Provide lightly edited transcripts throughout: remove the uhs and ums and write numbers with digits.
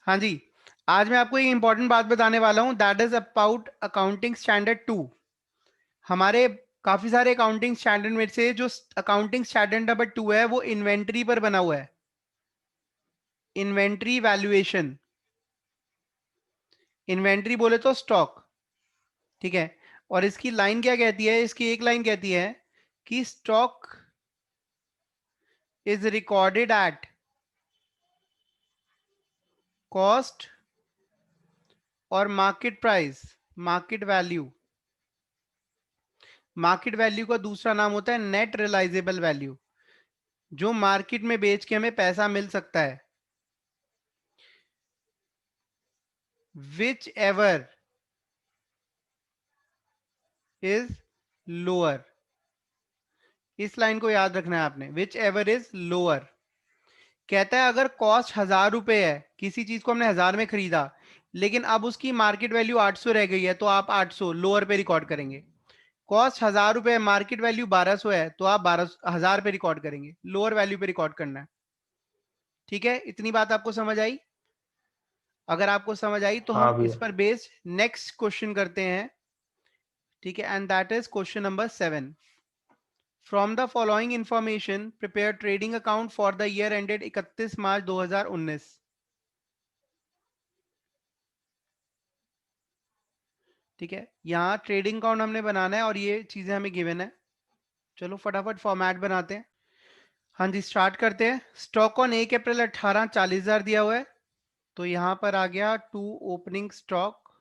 हाँ जी, आज मैं आपको एक इंपॉर्टेंट बात बताने वाला हूं, that is about accounting standard 2। हमारे काफी सारे अकाउंटिंग स्टैंडर्ड में से जो अकाउंटिंग स्टैंडर्ड नंबर 2 है वो इन्वेंट्री पर बना हुआ है। इन्वेंट्री वैल्यूएशन, इन्वेंट्री बोले तो स्टॉक, ठीक है। और इसकी लाइन क्या कहती है, इसकी एक लाइन कहती है कि stock is recorded at cost और market price, market value. Market value का दूसरा नाम होता है नेट रियलाइजेबल वैल्यू, जो मार्केट में बेच के हमें पैसा मिल सकता है। विच एवर इज लोअर, इस लाइन को याद रखना है आपने, विच एवर इज लोअर। कहता है अगर कॉस्ट 1000 रुपए है, किसी चीज को हमने 1000 में खरीदा, लेकिन अब उसकी मार्केट वैल्यू 800 रह गई है, तो आप 800 लोअर पे रिकॉर्ड करेंगे। कॉस्ट 1000 रुपए, मार्केट वैल्यू 1200 है, तो आप 12,000 पे रिकॉर्ड करेंगे, लोअर वैल्यू पे रिकॉर्ड करना है। ठीक है, इतनी बात आपको समझ आई? अगर आपको समझ आई तो हाँ हम इस भैया। पर बेस्ड नेक्स्ट क्वेश्चन करते हैं। ठीक है, and that is question number 7। From the following information prepare trading account for the year ended 31 March 2019। ठीक है, यहाँ ट्रेडिंग अकाउंट हमने बनाना है और ये चीजें हमें गिवन है। चलो फटाफट फॉर्मेट बनाते हैं। हाँ जी, स्टार्ट करते हैं। स्टॉक ऑन 1 अप्रैल 18 40,000 दिया हुआ है, तो यहाँ पर आ गया टू ओपनिंग स्टॉक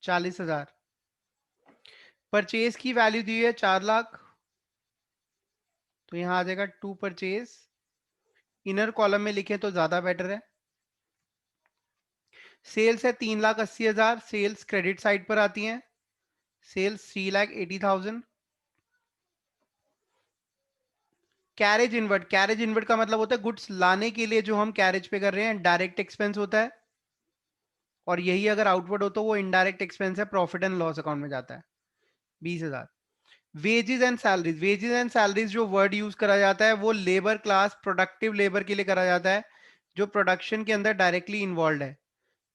40,000। परचेज की वैल्यू दी है 4 लाख, तो यहाँ आ जाएगा टू परचेज। इनर कॉलम में लिखे तो ज्यादा बेटर है। सेल्स है 3,80,000, सेल्स क्रेडिट साइड पर आती हैं। Sales 3,80,000। Carriage inward, carriage inward का मतलब होता है गुड्स लाने के लिए जो हम कैरेज पे कर रहे हैं, डायरेक्ट एक्सपेंस होता है। और यही अगर आउटवर्ड हो तो वो इनडायरेक्ट एक्सपेंस है, प्रॉफिट एंड लॉस अकाउंट में जाता है। 20,000। Wages and salaries, wages and salaries जो वर्ड यूज करा जाता है वो लेबर क्लास, प्रोडक्टिव लेबर के लिए करा जाता है, जो प्रोडक्शन के अंदर डायरेक्टली इन्वॉल्व है,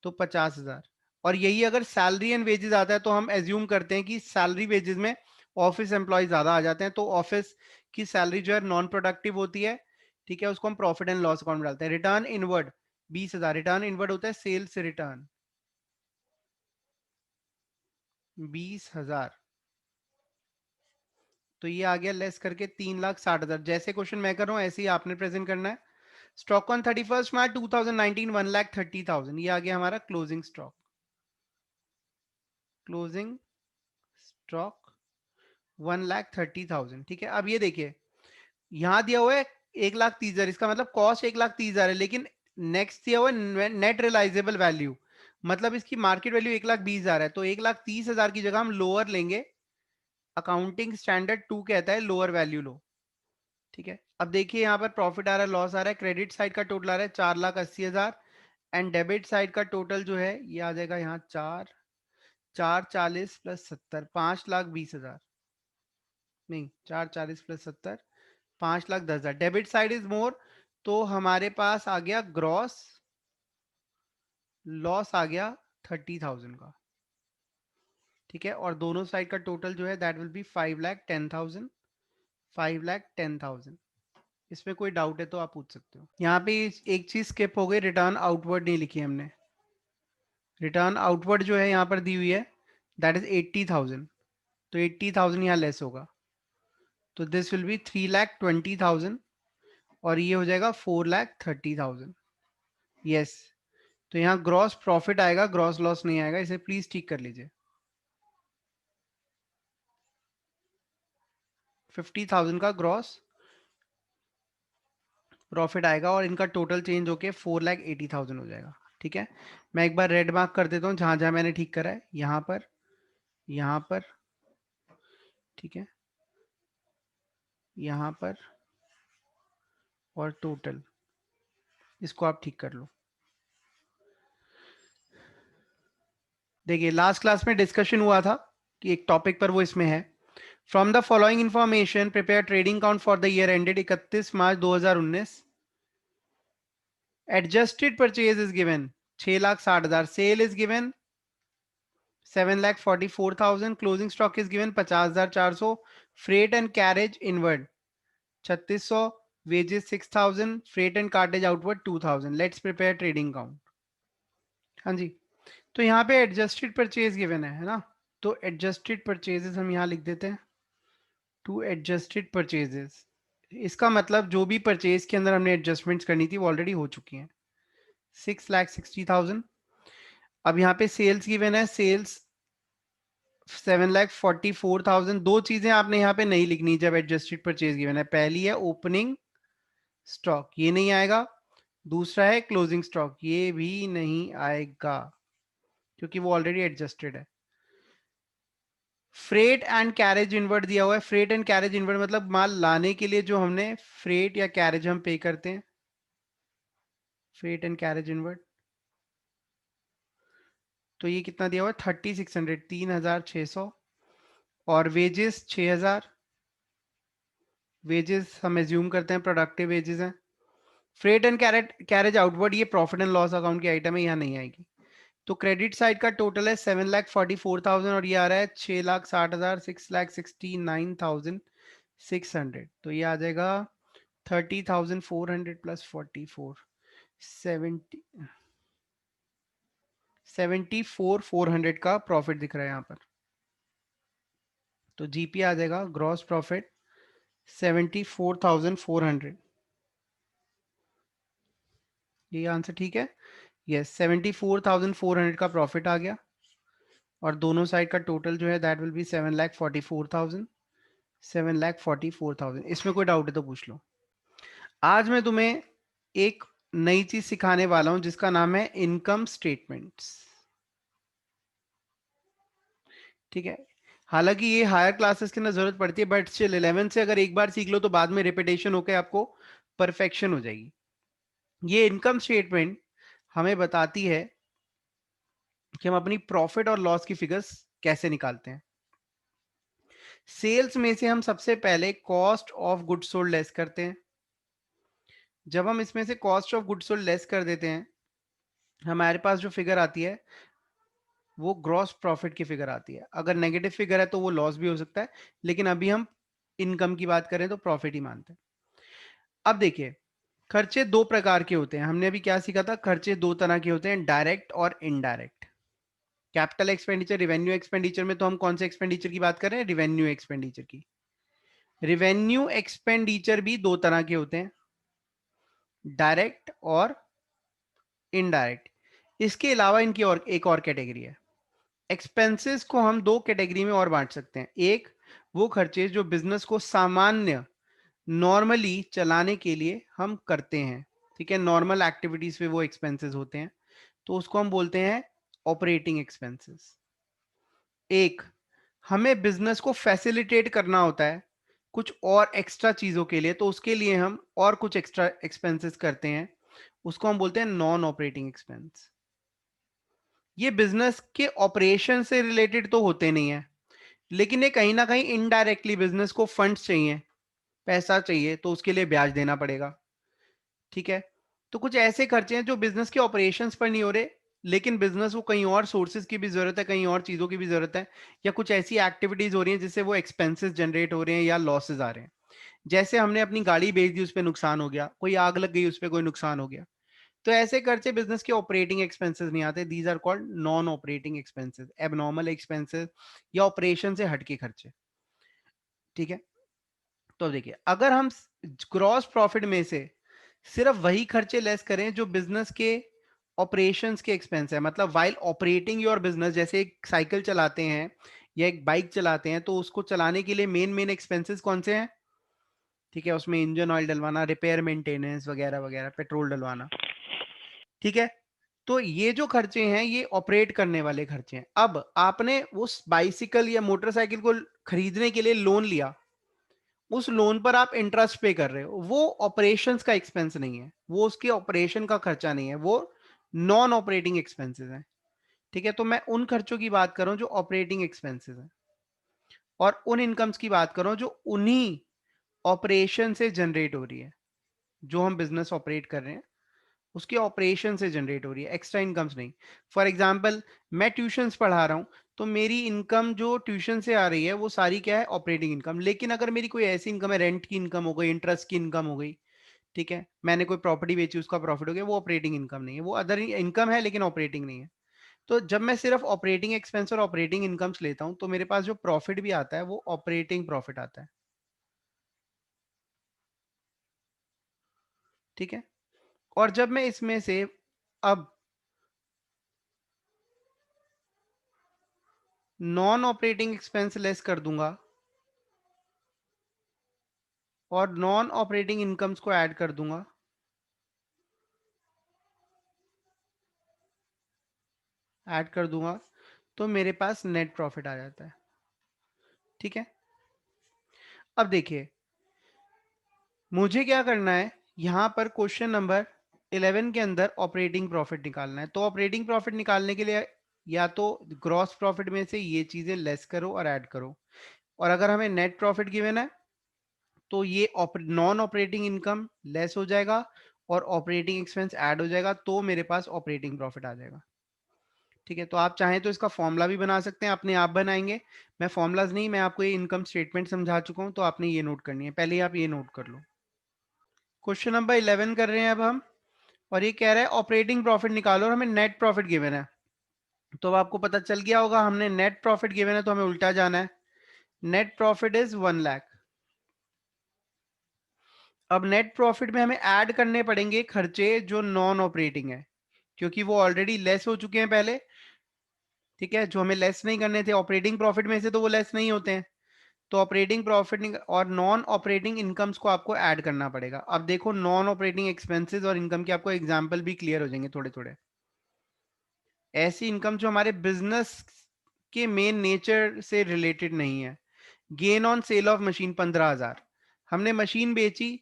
तो 50,000। और यही अगर सैलरी एंड वेजेस आता है तो हम एज्यूम करते हैं कि सैलरी वेजेस में ऑफिस एम्प्लॉय ज्यादा आ जाते हैं, तो ऑफिस की सैलरी जो है नॉन प्रोडक्टिव होती है। ठीक है, उसको हम प्रॉफिट एंड लॉस अकाउंट में डालते हैं। रिटर्न इनवर्ड 20,000, रिटर्न इनवर्ड होता है सेल्स से रिटर्न 20,000। तो ये आ गया लेस करके 3,60,000। जैसे क्वेश्चन मैं कर रहा हूँ ऐसे ही आपने प्रेजेंट करना है। स्टॉक ऑन 31 मार्च 2019 1,30,000, ये आ गया हमारा क्लोजिंग स्टॉक। Closing stock 1,30,000। ठीक है, अब ये देखिए यहां दिया हुआ है 1,30,000, इसका मतलब कॉस्ट 1,30,000 है, लेकिन नेक्स्ट दिया हुआ है नेट रियलाइजेबल वैल्यू, मतलब इसकी मार्केट वैल्यू 1,20,000 है, तो 1,30,000 की जगह हम लोअर लेंगे। अकाउंटिंग स्टैंडर्ड 2 कहता है लोअर वैल्यू लो। ठीक है, अब देखिए यहाँ पर प्रॉफिट आ रहा है, लॉस आ रहा है। क्रेडिट साइड का टोटल आ रहा है 4,80,000, एंड डेबिट साइड का टोटल जो है ये आ जाएगा यहाँ 4,40 + 70 5,20,000, नहीं 4,40 + 70 5,10,000। डेबिट साइड इज मोर, तो हमारे पास आ गया ग्रॉस लॉस आ गया 30,000 का। ठीक है, और दोनों साइड का टोटल जो है दैट विल बी 5,10,000, 5,10,000। इसमें कोई डाउट है तो आप पूछ सकते हो। यहाँ पे एक चीज स्किप हो गई, रिटर्न आउटवर्ड नहीं लिखी हमने। रिटर्न आउटवर्ड जो है यहाँ पर दी हुई है दैट इज 80,000, तो 80,000 यहाँ लेस होगा, तो दिस विल बी 3,20,000, और ये हो जाएगा 4,30,000। यस, तो यहाँ ग्रॉस प्रॉफिट आएगा, ग्रॉस लॉस नहीं आएगा, इसे प्लीज ठीक कर लीजिए। 50,000 का ग्रॉस प्रॉफिट आएगा, और इनका टोटल चेंज होके 4,80,000 हो जाएगा। ठीक है, मैं एक बार रेड मार्क कर देता हूँ जहां जहां मैंने ठीक करा है, यहाँ पर, यहाँ पर, ठीक है, यहाँ पर, और टोटल, इसको आप ठीक कर लो। देखिए लास्ट क्लास में डिस्कशन हुआ था कि एक टॉपिक पर, वो इसमें है। From the following information prepare trading account for the year ended 31 March 2019। Adjusted purchase is given 6,60,000, sale is given 7,44,000, closing stock is given 50,400, freight and carriage inward 3,600, wages 6,000, freight and cartage outward 2,000. Let's prepare trading count. हाँ जी, तो यहाँ पे adjusted purchase given है ना, तो adjusted purchases हम यहाँ लिख देते हैं, टू एडजस्टेड परचेजेस। इसका मतलब जो भी परचेज के अंदर हमने एडजस्टमेंट्स करनी थी वो ऑलरेडी हो चुकी हैं। 6,60,000। अब यहाँ पे सेल्स गिवन है, सेल्स 7,44,000। दो चीजें आपने यहाँ पे नहीं लिखनी जब एडजस्टेड परचेज गिवन है। पहली है ओपनिंग स्टॉक, ये नहीं आएगा। दूसरा है क्लोजिंग स्टॉक, ये भी नहीं आएगा क्योंकि वो ऑलरेडी एडजस्टेड है। फ्रेट एंड कैरेज इनवर्ड दिया हुआ है। फ्रेट एंड कैरेज इनवर्ड मतलब माल लाने के लिए जो हमने फ्रेट या कैरेज हम पे करते हैं, फ्रेट एंड कैरेज इनवर्ड। तो ये कितना दिया हुआ है, 3,600, 3,600। और वेजेस 6,000। वेजेस हम एज्यूम करते हैं प्रोडक्टिव वेजेस हैं। फ्रेट एंड कैरेज आउटवर्ड ये प्रॉफिट एंड लॉस अकाउंट की आइटम है, यहाँ नहीं आएगी। तो क्रेडिट साइड का टोटल है 7,44,000 और ये आ रहा है 6,60,000, 6,69,600। तो ये आ जाएगा 30,400 प्लस 44, 74,400 का प्रॉफिट दिख रहा है यहाँ पर। तो जीपी आ जाएगा ग्रॉस प्रॉफिट 74,400। ये आंसर ठीक है। यस, 74,400 का प्रॉफिट आ गया और दोनों साइड का टोटल जो है दैट विल बी 7,44,000। 7,44,000। इसमें कोई डाउट है तो पूछ लो। आज मैं तुम्हें एक नई चीज सिखाने वाला हूं जिसका नाम है इनकम स्टेटमेंट्स। ठीक है, हालांकि ये हायर क्लासेस के अंदर जरूरत पड़ती है बट स्टिल 11 से अगर एक बार सीख लो तो बाद में रिपीटेशन होकर आपको परफेक्शन हो जाएगी। ये इनकम स्टेटमेंट हमें बताती है कि हम अपनी प्रॉफिट और लॉस की फिगर्स कैसे निकालते हैं। सेल्स में से हम सबसे पहले cost of goods sold less करते हैं। जब हम इसमें से cost of goods sold less कर देते हैं, हमारे पास जो फिगर आती है वो ग्रॉस प्रॉफिट की फिगर आती है। अगर नेगेटिव फिगर है तो वो लॉस भी हो सकता है, लेकिन अभी हम इनकम की बात करें तो प्रॉफिट ही मानते हैं। अब देखिए, खर्चे दो प्रकार के होते हैं। हमने अभी क्या सीखा था, खर्चे दो तरह के होते हैं, डायरेक्ट और indirect. Capital expenditure, revenue expenditure में तो हम कौन से एक्सपेंडिचर की बात कर रहे हैं, रिवेन्यू एक्सपेंडिचर की। रिवेन्यू एक्सपेंडिचर भी दो तरह के होते हैं, डायरेक्ट और इनडायरेक्ट। इसके अलावा इनकी और एक और कैटेगरी है। एक्सपेंसेस को हम दो कैटेगरी में और बांट सकते हैं। एक, वो खर्चे जो बिजनेस को सामान्य नॉर्मली चलाने के लिए हम करते हैं, ठीक है, नॉर्मल एक्टिविटीज पे वो एक्सपेंसेस होते हैं, तो उसको हम बोलते हैं ऑपरेटिंग एक्सपेंसेस। एक, हमें बिजनेस को फैसिलिटेट करना होता है कुछ और एक्स्ट्रा चीजों के लिए, तो उसके लिए हम और कुछ एक्स्ट्रा एक्सपेंसेस करते हैं, उसको हम बोलते हैं नॉन ऑपरेटिंग एक्सपेंस। ये बिजनेस के ऑपरेशन से रिलेटेड तो होते नहीं है, लेकिन ये कहीं ना कहीं इनडायरेक्टली बिजनेस को फंड्स चाहिए, पैसा चाहिए, तो उसके लिए ब्याज देना पड़ेगा। ठीक है, तो कुछ ऐसे खर्चे हैं जो बिजनेस के ऑपरेशंस पर नहीं हो रहे, लेकिन बिजनेस को कहीं और सोर्सेज की भी जरूरत है, कहीं और चीजों की भी जरूरत है, या कुछ ऐसी एक्टिविटीज हो रही हैं जिससे वो एक्सपेंसेस जनरेट हो रहे हैं या लॉसेज आ रहे हैं। जैसे हमने अपनी गाड़ी बेच दी, उस पर नुकसान हो गया, कोई आग लग गई, उस पर कोई नुकसान हो गया, तो ऐसे खर्चे बिजनेस के ऑपरेटिंग एक्सपेंसेस नहीं आते। These are called non operating expenses, abnormal expenses या ऑपरेशन से हटके खर्चे। ठीक है, तो देखिए, अगर हम ग्रॉस प्रॉफिट में से सिर्फ वही खर्चे लेस करें जो बिजनेस के ऑपरेशंस के एक्सपेंस है, मतलब वाइल ऑपरेटिंग योर बिजनेस, जैसे एक साइकिल चलाते हैं या एक बाइक चलाते हैं, तो उसको चलाने के लिए मेन मेन एक्सपेंसेस कौन से हैं, ठीक है, उसमें इंजन ऑयल डलवाना, रिपेयर मेंटेनेंस वगैरह वगैरह, पेट्रोल डलवाना। ठीक है, तो ये जो खर्चे हैं ये ऑपरेट करने वाले खर्चे हैं। अब आपने उस बाइसिकल या मोटरसाइकिल को खरीदने के लिए लोन लिया, उस लोन पर आप इंटरेस्ट पे कर रहे हो, वो ऑपरेशंस का एक्सपेंस नहीं है, वो उसके ऑपरेशन का खर्चा नहीं है, वो नॉन ऑपरेटिंग एक्सपेंसेस है। ठीक है, तो मैं उन खर्चों की बात कर रहा हूं जो ऑपरेटिंग एक्सपेंसेस है, और उन इनकम्स की बात कर रहा हूं जो उन्हीं ऑपरेशन से जनरेट हो रही है, जो हम बिजनेस ऑपरेट कर रहे हैं उसके ऑपरेशन से जनरेट हो रही है, एक्स्ट्रा इनकम्स नहीं। फॉर एग्जाम्पल मैं ट्यूशंस पढ़ा रहा हूँ, तो मेरी इनकम जो ट्यूशन से आ रही है वो सारी क्या है, ऑपरेटिंग इनकम। लेकिन अगर मेरी कोई ऐसी इनकम है, रेंट की इनकम हो गई, इंटरेस्ट की इनकम हो गई, ठीक है, मैंने कोई प्रॉपर्टी बेची उसका प्रॉफिट हो गया, वो ऑपरेटिंग इनकम नहीं है, वो अदर इनकम है लेकिन ऑपरेटिंग नहीं है। तो जब मैं सिर्फ ऑपरेटिंग एक्सपेंस और ऑपरेटिंग इनकम्स लेता हूं, तो मेरे पास जो प्रॉफिट भी आता है वो ऑपरेटिंग प्रॉफिट आता है, ठीक है। और जब मैं इसमें से अब नॉन ऑपरेटिंग एक्सपेंस लेस कर दूंगा और नॉन ऑपरेटिंग इनकम्स को ऐड कर दूंगा, ऐड कर दूंगा, तो मेरे पास नेट प्रॉफिट आ जाता है, ठीक है। अब देखिए मुझे क्या करना है, यहां पर क्वेश्चन नंबर 11 के अंदर ऑपरेटिंग प्रॉफिट निकालना है। तो ऑपरेटिंग प्रॉफिट निकालने के लिए या तो ग्रॉस प्रॉफिट में से ये चीजें लेस करो और ऐड करो, और अगर हमें नेट प्रॉफिट गिवन है तो ये नॉन ऑपरेटिंग इनकम लेस हो जाएगा और ऑपरेटिंग एक्सपेंस ऐड हो जाएगा, तो मेरे पास ऑपरेटिंग प्रॉफिट आ जाएगा, ठीक है। तो आप चाहें तो इसका फॉर्मूला भी बना सकते हैं, अपने आप बनाएंगे। मैं फॉर्मूलाज नहीं, मैं आपको ये इनकम स्टेटमेंट समझा चुका हूं, तो आपने ये नोट करनी है, पहले आप ये नोट कर लो। क्वेश्चन नंबर 11 कर रहे हैं अब हम, और ये कह रहा है ऑपरेटिंग प्रॉफिट निकालो और हमें नेट प्रॉफिट गिवन है। तो अब आपको पता चल गया होगा, हमने नेट प्रॉफिट गिवन है तो हमें उल्टा जाना है। Net profit is 1 lakh. अब नेट प्रॉफिट में हमें ऐड करने पड़ेंगे खर्चे जो नॉन ऑपरेटिंग है, क्योंकि वो ऑलरेडी लेस हो चुके हैं पहले, ठीक है। जो हमें लेस नहीं करने थे ऑपरेटिंग प्रॉफिट में से, तो वो लेस नहीं होते हैं। तो ऑपरेटिंग प्रॉफिट और नॉन ऑपरेटिंग इनकम्स को आपको ऐड करना पड़ेगा। अब देखो नॉन ऑपरेटिंग एक्सपेंसेस और इनकम के आपको एग्जांपल भी क्लियर हो जाएंगे थोड़े थोड़े। ऐसी इनकम जो हमारे बिजनेस के मेन नेचर से रिलेटेड नहीं है। Gain on sale of machine 15,000, हमने मशीन बेची,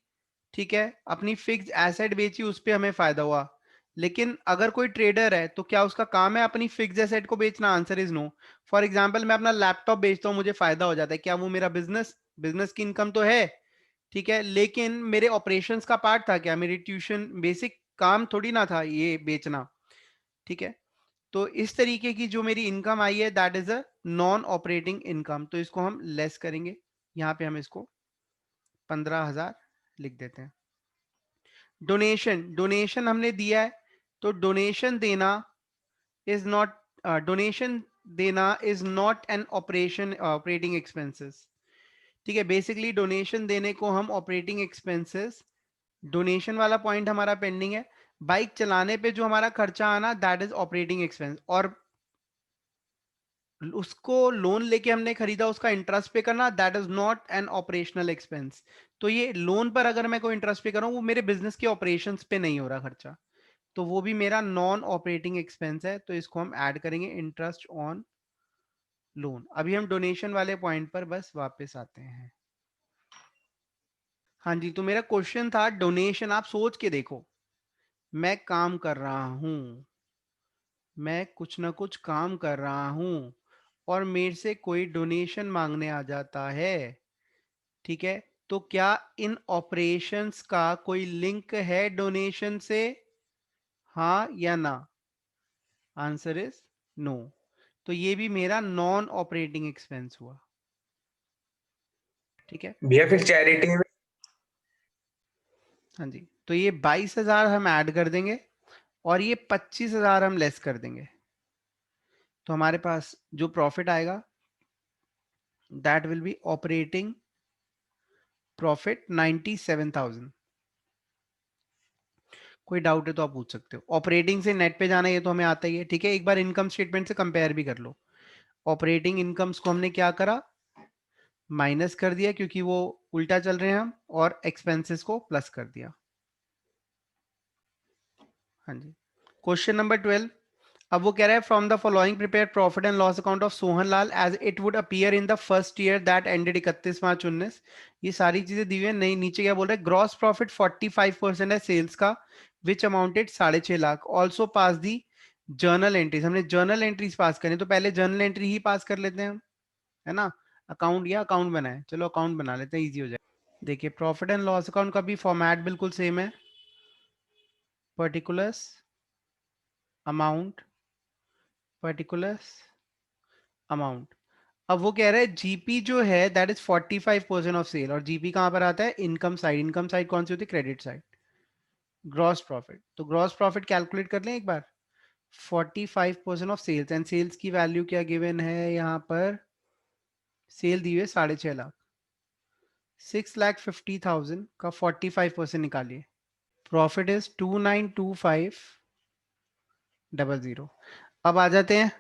ठीक है, अपनी फिक्स एसेट बेची, उस पर हमें फायदा हुआ। लेकिन अगर कोई ट्रेडर है तो क्या उसका काम है अपनी फिक्स एसेट को बेचना? Answer is no. For example मैं अपना लैपटॉप बेचता हूं, मुझे फायदा हो जाता है, क्या वो मेरा बिजनेस बिजनेस की इनकम तो है, ठीक है, लेकिन मेरे ऑपरेशंस का पार्ट था क्या? मेरी ट्यूशन बेसिक काम थोड़ी ना था ये बेचना, ठीक है। तो इस तरीके की जो मेरी इनकम आई है that is a non operating income, तो इसको हम लेस करेंगे। यहां पे हम इसको 15,000 लिख देते हैं। डोनेशन, डोनेशन हमने दिया है, तो डोनेशन देना इज नॉट, डोनेशन देना is not an operation operating expenses, ठीक है। बेसिकली डोनेशन देने को हम ऑपरेटिंग एक्सपेंसेस, डोनेशन वाला पॉइंट हमारा पेंडिंग है। बाइक चलाने पे जो हमारा खर्चा आना दैट इज ऑपरेटिंग एक्सपेंस, और उसको लोन लेके हमने खरीदा उसका इंटरेस्ट पे करना that is not an operational expense. तो ये लोन पर अगर मैं कोई इंटरेस्ट पे कर रहा हूं, वो मेरे बिजनेस के ऑपरेशंस पे नहीं हो रहा खर्चा, तो वो भी मेरा नॉन ऑपरेटिंग एक्सपेंस है, तो इसको हम ऐड करेंगे इंटरेस्ट ऑन लोन। अभी हम डोनेशन वाले पॉइंट पर बस वापस आते हैं। हाँ जी, तो मेरा क्वेश्चन था डोनेशन। आप सोच के देखो, मैं काम कर रहा हूं, मैं कुछ ना कुछ काम कर रहा हूं, और मेरे से कोई डोनेशन मांगने आ जाता है, ठीक है। तो क्या इन ऑपरेशंस का कोई लिंक है डोनेशन से, हाँ या ना? Answer is no. तो ये भी मेरा नॉन ऑपरेटिंग एक्सपेंस हुआ, ठीक है। भैया फिर चैरिटी में हाँ जी, तो ये 22,000 हम ऐड कर देंगे और ये 25,000 हम लेस कर देंगे, तो हमारे पास जो प्रॉफिट आएगा that will be operating profit 97,000। कोई डाउट है तो आप पूछ सकते हो। ऑपरेटिंग से नेट पे जाना ये तो हमें आता ही है, ठीक है। एक बार इनकम स्टेटमेंट से कंपेयर भी कर लो। ऑपरेटिंग इनकम्स को हमने क्या करा, माइनस कर दिया क्योंकि वो उल्टा चल रहे हैं हम, और एक्सपेंसेस को प्लस कर दिया। हाँ जी, क्वेश्चन नंबर 12। अब वो कह रहा है from the following prepare profit and loss account of Sohan Lal as it would appear in the first year that ended 31 March 2019। ये सारी चीजें दी हुई है। नहीं, नीचे क्या बोल रहा है, ग्रॉस प्रॉफिट 45% है सेल्स का, विच अमाउंटेड 6.5 लाख। ऑल्सो पास दी जर्नल एंट्रीज। हमने जर्नल एंट्रीज पास करें, तो पहले जर्नल एंट्री ही पास कर लेते हैं हम, है ना। अकाउंट या अकाउंट बनाए, चलो अकाउंट बना लेते हैं, इजी हो जाए। देखिए प्रॉफिट एंड लॉस अकाउंट का भी फॉर्मेट बिल्कुल सेम है। Particulars amount amount. अब वो कह रहा है जीपी जो है दैट इज 45% ऑफ सेल, और जीपी कहां पर आता है? Income side. इनकम साइड कौन सी होती है? Credit side. ग्रॉस प्रॉफिट, तो ग्रॉस प्रॉफिट कैलकुलेट कर लें एक बार। 45% ऑफ सेल्स, एंड सेल्स की वैल्यू क्या गिवन है यहाँ पर? सेल दी हुई है 6.5 लाख। 6,50,000 का 45% निकालिए। Profit is 292500। अब आ जाते हैं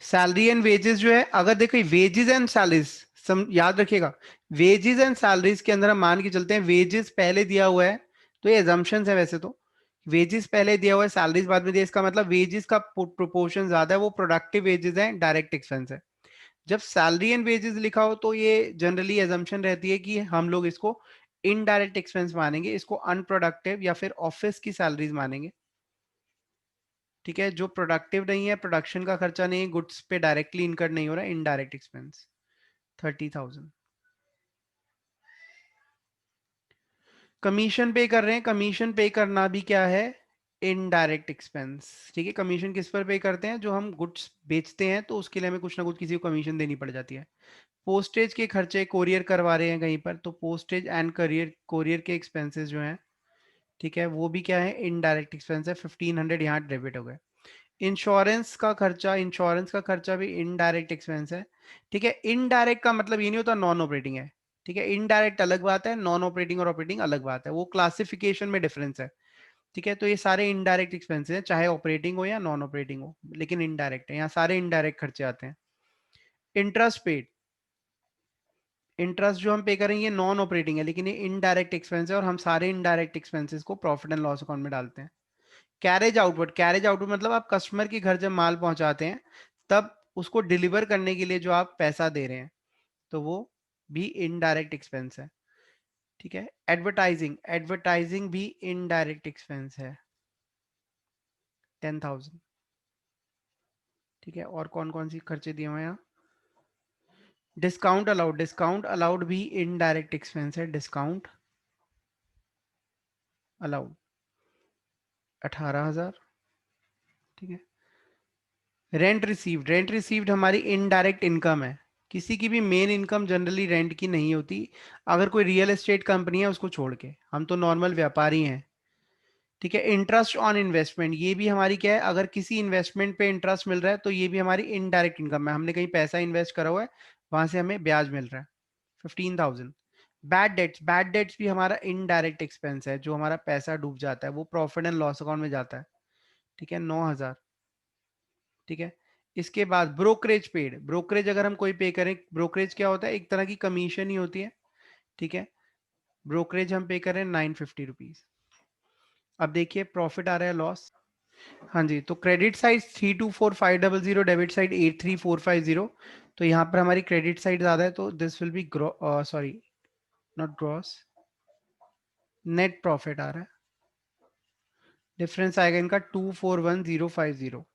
सैलरी एंड वेजेस जो है। अगर देखो वेजेस एंड सैलरीज, सम याद रखिएगा, वेजेस एंड सैलरीज के अंदर हम मान के चलते हैं वेजेस पहले दिया हुआ है, तो ये एजम्पशंस है वैसे तो। वेजेस पहले दिया हुआ है, सैलरीज बाद में दिया, इसका मतलब वेजेस का प्रोपोर्शन ज्यादा है, वो प्रोडक्टिव वेजेस है, डायरेक्ट एक्सपेंस है। जब सैलरी एंड वेजेस लिखा हो तो ये जनरली एजम्पशन रहती है कि हम लोग इसको इनडायरेक्ट एक्सपेंस मानेंगे, इसको अनप्रोडक्टिव या फिर ऑफिस की सैलरीज मानेंगे। ठीक है, जो प्रोडक्टिव नहीं है, प्रोडक्शन का खर्चा नहीं है, गुड्स पे डायरेक्टली इनकट नहीं हो रहा है, इनडायरेक्ट एक्सपेंस 30,000। कमीशन पे कर रहे हैं, कमीशन पे करना भी क्या है? Indirect expense. ठीक है, कमीशन किस पर पे करते हैं? जो हम गुड्स बेचते हैं तो उसके लिए हमें कुछ ना कुछ किसी को कमीशन देनी पड़ जाती है। पोस्टेज के खर्चे, कोरियर करवा रहे हैं कहीं पर, तो पोस्टेज एंड करियर कोरियर के एक्सपेंसेस जो हैं, ठीक है, वो भी क्या है? इनडायरेक्ट एक्सपेंस है। 1500 यहाँ डेबिट हो गए। इंश्योरेंस का खर्चा, इंश्योरेंस का खर्चा भी इनडायरेक्ट एक्सपेंस है। ठीक है, इनडायरेक्ट का मतलब ये नहीं होता नॉन ऑपरेटिंग है। ठीक है, इनडायरेक्ट अलग बात है, नॉन ऑपरेटिंग और ऑपरेटिंग अलग बात है, वो क्लासिफिकेशन में डिफरेंस है। ठीक है, तो ये सारे इनडायरेक्ट एक्सपेंसेस हैं, चाहे ऑपरेटिंग हो या नॉन ऑपरेटिंग हो, लेकिन इनडायरेक्ट है, यहाँ सारे इनडायरेक्ट खर्चे आते हैं। इंटरेस्ट पेड, इंटरेस्ट जो हम पे करेंगे ये नॉन ऑपरेटिंग है, लेकिन ये इनडायरेक्ट एक्सपेंस है, और हम सारे इनडायरेक्ट एक्सपेंसेस को प्रॉफिट एंड लॉस अकाउंट में डालते हैं। कैरेज आउटवर्ड, कैरेज आउटवर्ड मतलब आप कस्टमर के घर जब माल पहुंचाते हैं, तब उसको डिलीवर करने के लिए जो आप पैसा दे रहे हैं, तो वो भी इनडायरेक्ट एक्सपेंस है। ठीक है, एडवर्टाइजिंग, एडवर्टाइजिंग भी इनडायरेक्ट एक्सपेंस है, 10,000। ठीक है, और कौन कौन सी खर्चे दिए हुए हैं यहाँ? डिस्काउंट अलाउड, डिस्काउंट अलाउड भी इनडायरेक्ट एक्सपेंस है। Discount allowed 18,000। ठीक है, रेंट रिसीव्ड, रेंट रिसीव्ड हमारी इनडायरेक्ट इनकम है। किसी की भी मेन इनकम जनरली रेंट की नहीं होती, अगर कोई रियल एस्टेट कंपनी है उसको छोड़ के, हम तो नॉर्मल व्यापारी हैं। ठीक है, इंटरेस्ट ऑन इन्वेस्टमेंट, ये भी हमारी क्या है? अगर किसी इन्वेस्टमेंट पे इंटरेस्ट मिल रहा है तो ये भी हमारी इनडायरेक्ट इनकम है, हमने कहीं पैसा इन्वेस्ट करा हुआ है, वहां से हमें ब्याज मिल रहा है, 15,000। बैड डेट्स, बैड डेट्स भी हमारा इनडायरेक्ट एक्सपेंस है, जो हमारा पैसा डूब जाता है वो प्रॉफिट एंड लॉस अकाउंट में जाता है। ठीक है, 9,000। ठीक है, इसके बाद ब्रोकरेज पेड, ब्रोकरेज अगर हम कोई पे करें, ब्रोकरेज क्या होता है? एक तरह की कमीशन ही होती है। ठीक है, ब्रोकरेज हम पे करें 950 रुपीज। अब देखिए प्रॉफिट आ रहा है, लॉस। हाँ जी, तो क्रेडिट साइड 324,500, डेबिट साइड 83,450। तो यहाँ पर हमारी क्रेडिट साइड ज्यादा है, तो this will be sorry, not gross, net profit आ रहा है। डिफरेंस आएगा इनका 241,050,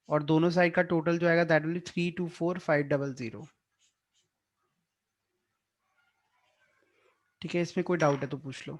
और दोनों साइड का टोटल जो आएगा दैट विल बी 324,500। ठीक है, इसमें कोई डाउट है तो पूछ लो।